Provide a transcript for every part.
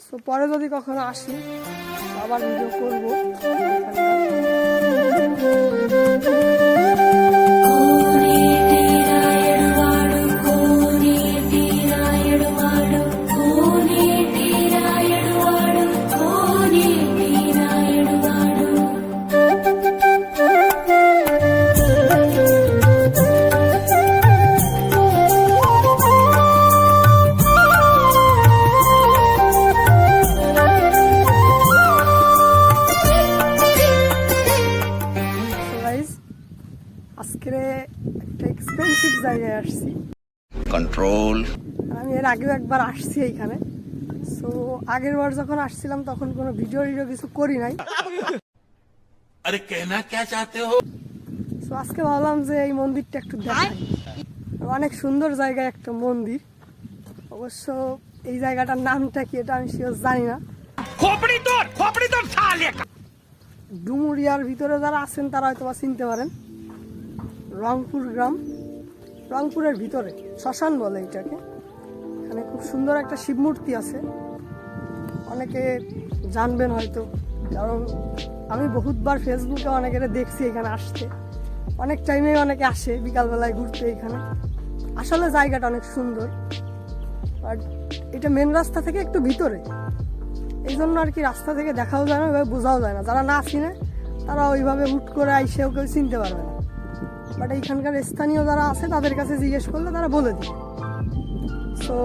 তো পরে যদি কখনো আসি আবার ভিডিও করবো। আজকে একটা এক্সপেন্সিভ জায়গায় আসছি, কন্ট্রোল। আমি এর আগেও একবার আসছি এইখানে। সো আগের বার যখন আসছিলাম তখন কোনো ভিডিও কিছু করি নাই। আরে কেনা কে চাতে হো? সো আজকে ভাবলাম যে এই মন্দিরটা একটু দেখাই। অনেক সুন্দর জায়গায় একটা মন্দির। অবশ্য এই জায়গাটার নামটা কি এটা আমি শিওর জানি না। ডুমুরিয়ার ভিতরে যারা আছেন তারা হয়তো চিনতে পারেন। রংপুর গ্রাম, রংপুরের ভিতরে শ্মশান বলে এটাকে। এখানে খুব সুন্দর একটা শিব মূর্তি আছে, অনেকে জানবেন হয়তো, কারণ আমি বহুতবার ফেসবুকে অনেকের দেখছি এখানে আসতে। অনেক টাইমে অনেকে আসে বিকালবেলায় ঘুরতে এখানে। আসলে জায়গাটা অনেক সুন্দর, আর এটা মেন রাস্তা থেকে একটু ভিতরে, এই জন্য আর কি রাস্তা থেকে দেখাও যায় না, ওইভাবে বোঝাও যায় না। যারা না চিনে তারা ওইভাবে হুট করে আইসেও কেউ চিনতে পারবে না। বাট এইখানকার স্থানীয় যারা আছে তাদের কাছে জিজ্ঞেস করলে তারা বলে দিবে। সো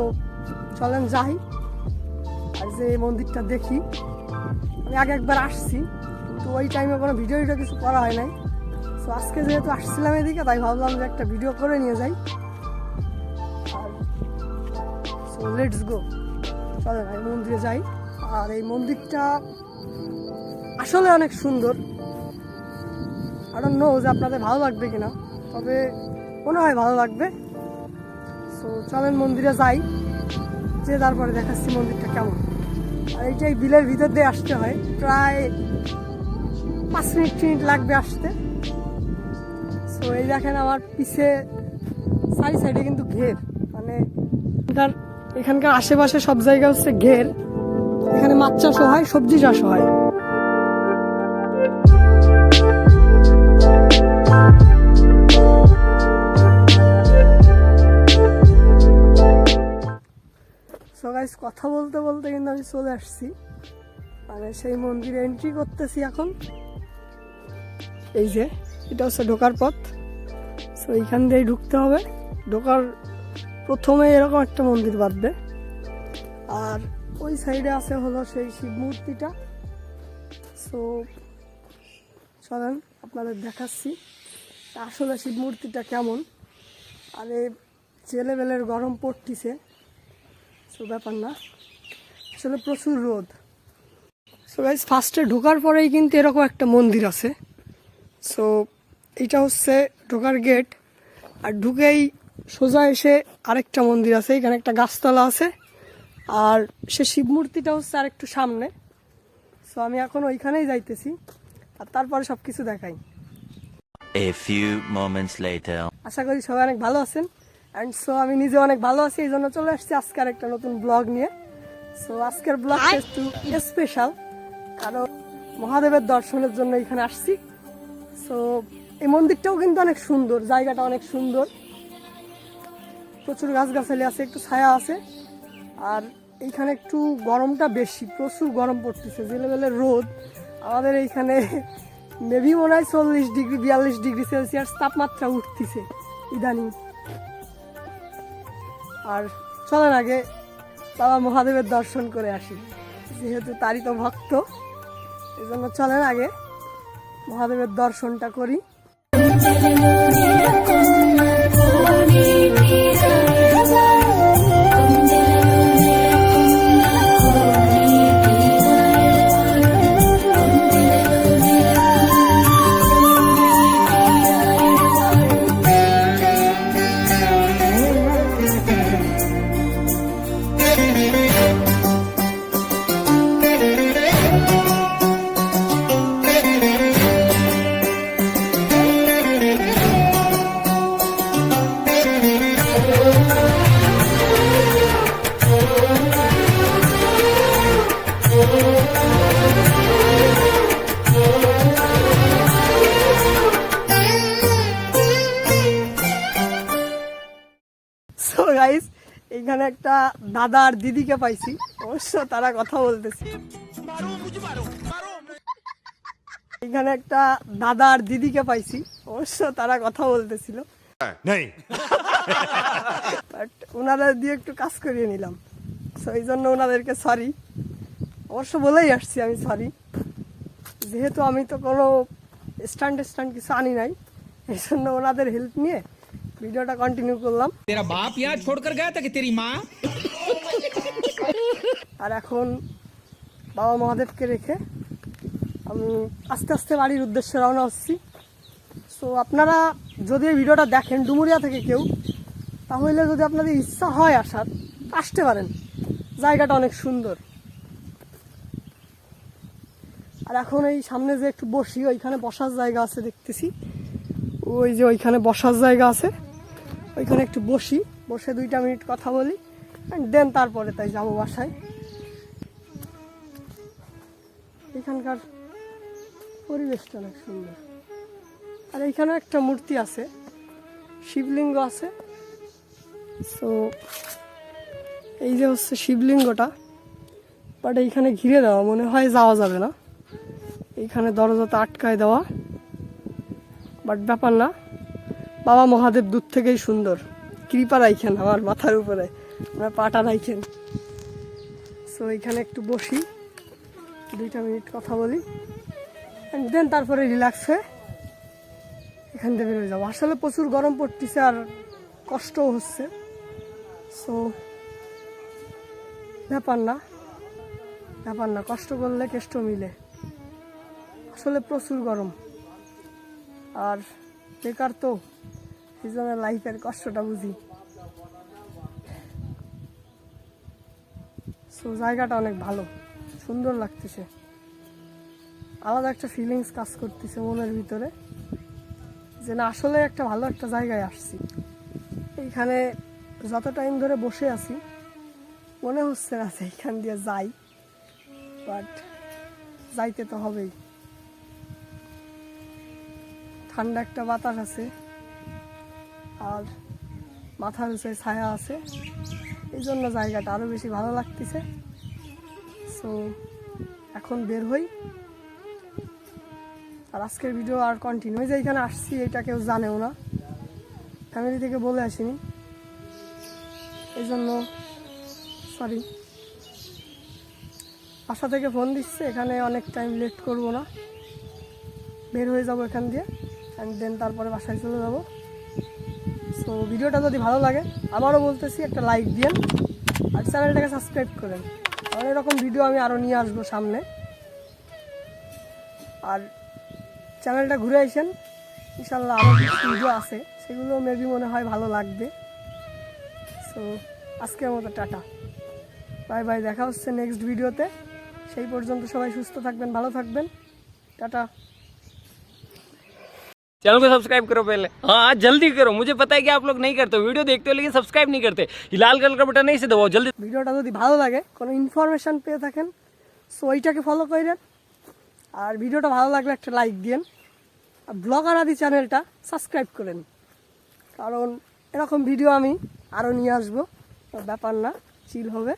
চলেন যাই আর যে মন্দিরটা দেখি। আমি আগে একবার আসছি কিন্তু ওই টাইমে কোনো ভিডিও কিছু করা হয় নাই। সো আজকে যেহেতু আসছিলাম এদিকে তাই ভাবলাম যে একটা ভিডিও করে নিয়ে যাই। আর সো লেটস গো, চলেন এই মন্দিরে যাই। আর এই মন্দিরটা আসলে অনেক সুন্দর। I don't know যে আপনাদের ভালো লাগবে কিনা, তবে মনে হয় ভালো লাগবে। সো চলেন মন্দিরে যাই, যে তারপরে দেখাচ্ছি মন্দিরটা কেমন। আর এইটাই বিলের ভিতর দিয়ে আসতে হয়, প্রায় 5 মিনিট লাগবে আসতে। সো এই দেখেন আমার পিছে সাইডে কিন্তু ঘের, মানে এখানকার আশেপাশে সব জায়গা হচ্ছে ঘের। এখানে মাছ চাষও হয়, সবজি চাষও হয়। সো গাইস, কথা বলতে বলতে কিন্তু আমি চলে আসছি, মানে সেই মন্দিরে এন্ট্রি করতেছি এখন। এই যে এটা হচ্ছে ঢোকার পথ। সো এইখান দিয়েই ঢুকতে হবে। ঢোকার প্রথমে এরকম একটা মন্দির বাঁধবে, আর ওই সাইডে আছে হলো সেই শিব মূর্তিটা। সো চলেন আপনাদের দেখাচ্ছি আসলে শিব মূর্তিটা কেমন। আরে যে লেভেলের গরম পড়তিছে, সো ব্যাপার না, আসলে প্রচুর রোদ। সো গাইস, ফার্স্টে ঢোকার পরেই কিন্তু এরকম একটা মন্দির আছে। সো এটা হচ্ছে ঢোকার গেট, আর ঢুকেই সোজা এসে আরেকটা মন্দির আছে। এখানে একটা গাছতলা আছে, আর সে শিব মূর্তিটা হচ্ছে আরেকটু সামনে। সো আমি এখন ওইখানেই যাইতেছি, আর তারপরে সব কিছু দেখাই। A few moments later. আশা করি সবাই অনেক ভালো আছেন, অ্যান্ড সো আমি নিজে অনেক ভালো আছি, এই জন্য চলে আসছি আজকের একটা নতুন ব্লগ নিয়ে। সো আজকের ব্লগটা একটু স্পেশাল, কারণ মহাদেবের দর্শনের জন্য এখানে আসছি। সো এই মন্দিরটাও কিন্তু অনেক সুন্দর, জায়গাটা অনেক সুন্দর, প্রচুর গাছগাছালি আছে, একটু ছায়া আছে। আর এইখানে একটু গরমটা বেশি, প্রচুর গরম পড়তেছে, যে লেভেলের রোদ। আমাদের এইখানে মেবি মনে হয় 40 ডিগ্রি 42 ডিগ্রি সেলসিয়াস তাপমাত্রা উঠতেছে ইদানিং। আর চলেন আগে বাবা মহাদেবের দর্শন করে আসি, যেহেতু তারই তো ভক্ত, এই জন্য চলেন আগে মহাদেবের দর্শনটা করি। এইখানে একটা দাদা আর দিদিকে পাইছি, অবশ্য তারা কথা বলতেছে। এইখানে একটা দাদা আর দিদিকে পাইছি, অবশ্য তারা কথা বলতেছিল, বাট ওনাদের দিয়ে একটু কাজ করিয়ে নিলাম। সো এই জন্য ওনাদেরকে সরি, অবশ্য বলেই আসছি আমি সরি, যেহেতু আমি তো কোনো স্ট্যান্ড কিছু আনি নাই, এই জন্য ওনাদের হেল্প নিয়ে ভিডিওটা কন্টিনিউ করলাম। तेरा बाप यहाँ छोड़कर गया था कि तेरी माँ? আর এখন বাবা মহাদেবকে রেখে আমি আস্তে আস্তে বাড়ির উদ্দেশ্যে রওনা হচ্ছি। সো আপনারা যদি এই ভিডিওটা দেখেন ডুমুরিয়া থেকে কেউ, তাহলে যদি আপনাদের ইচ্ছা হয় আসার, আসতে পারেন, জায়গাটা অনেক সুন্দর। আর এখন এই সামনে যে একটু বসি, ওইখানে বসার জায়গা আছে দেখতেছি, ওই যে ওইখানে বসার জায়গা আছে, ওইখানে একটু বসি, বসে 2 মিনিট কথা বলি, অ্যান্ড দেন তারপরে তাই যাবো বাসায়। এখানকার পরিবেশটা অনেক সুন্দর। আর এইখানে একটা মূর্তি আছে, শিবলিঙ্গ আছে। সো এই যে হচ্ছে শিবলিঙ্গটা, বাট এইখানে ঘিরে দেওয়া, মনে হয় যাওয়া যাবে না, এইখানে দরজাটা আটকায় দেওয়া, বাট ব্যাপার না, বাবা মহাদেব দূর থেকেই সুন্দর, কৃপা রাইখেন আমার মাথার উপরে, আমার পাটা রাইখেন। সো এইখানে একটু বসি, 2 মিনিট কথা বলি, অ্যান্ড দেন তারপরে রিল্যাক্স হয়ে এখান থেকে বেরোয় যাবো। আসলে প্রচুর গরম পড়তেছে আর কষ্টও হচ্ছে। সো ব্যাপার না, কষ্ট করলে কেষ্ট মিলে। আসলে প্রচুর গরম আর বেকার তো, এই জন্য লাইফের কষ্টটা বুঝি। সো জায়গাটা অনেক ভালো, সুন্দর লাগতেছে, আলাদা একটা ফিলিংস কাজ করতেছে মনের ভিতরে, যে না আসলে একটা ভালো একটা জায়গায় আসছি। এইখানে যত টাইম ধরে বসে আছি মনে হচ্ছে না যে এইখান দিয়ে যাই, বাট যাইতে তো হবেই। ঠান্ডা একটা বাতাস আছে আর মাথার উঁচে ছায়া আছে, এই জন্য জায়গাটা আরও বেশি ভালো লাগতেছে। সো এখন বের হই। আর আজকের ভিডিও আর কন্টিনিউ, যে এইখানে আসছি এটা কেউ জানেও না, ফ্যামিলি থেকে বলে আসিনি, এই জন্য সরি। বাসা থেকে ফোন দিচ্ছে, এখানে অনেক টাইম লেট করব না, বের হয়ে যাব এখান দিয়ে, অ্যান্ড দেন তারপরে বাসায় চলে যাব। সো ভিডিওটা যদি ভালো লাগে, আমারও বলতেছি একটা লাইক দিন আর চ্যানেলটাকে সাবস্ক্রাইব করেন, কারণ এরকম ভিডিও আমি আরও নিয়ে আসবো সামনে। আর চ্যানেলটা ঘুরে আসেন, ইনশাল্লাহ আরও কিছু ভিডিও আছে, সেগুলো মেবি মনে হয় ভালো লাগবে। সো আজকের মতো টাটা, বাই বাই, দেখা হচ্ছে নেক্সট ভিডিওতে। সেই পর্যন্ত সবাই সুস্থ থাকবেন, ভালো থাকবেন, টাটা। चैनल को सब्सक्राइब करो पहले, हाँ जल्दी करो, मुझे पता है कि आप लोग नहीं करते हो, वीडियो देखते हो लेकिन सब्सक्राइब नहीं करते। ये लाल कलर का बटन नहीं से दबाओ जल्दी। ভিডিওটা যদি ভালো লাগে, কোনো ইনফরমেশন পেয়ে থাকেন, সো ওইটাকে ফলো করেন। আর ভিডিওটা ভালো লাগলে একটা লাইক দিন, আর ব্লগার আদি চ্যানেলটা সাবস্ক্রাইব করেন, কারণ এরকম ভিডিও আমি আরও নিয়ে আসবো, ব্যাপার না, চিল হবে।